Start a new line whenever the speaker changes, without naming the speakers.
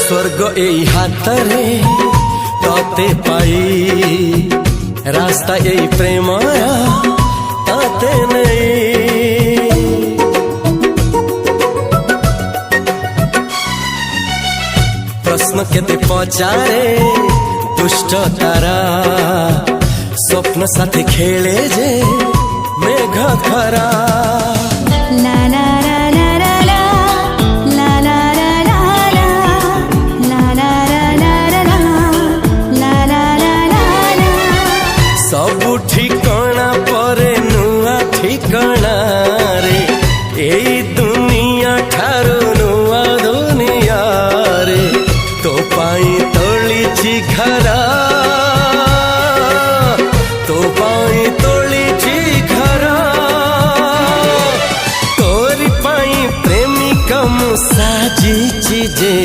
स्वर्ग एई हातरे तते पाई रास्ता एई प्रेमया ताते नहीं। प्रश्न केते पचारे दुष्ट तारा स्वप्न साथी खेले जे मेघ खरा।
ला ला ला ला ला ला ला ला ला ला ला ला ला ला ला।
सबु ठिकाना परे नुआ ठिकाना रे एई दुनिया ठारू नुआ दुनिया रे। तो पाई तोलिछि घरा तो पाई तोलिछि घरा तोरी पाई प्रेमिका मु साजिछि जे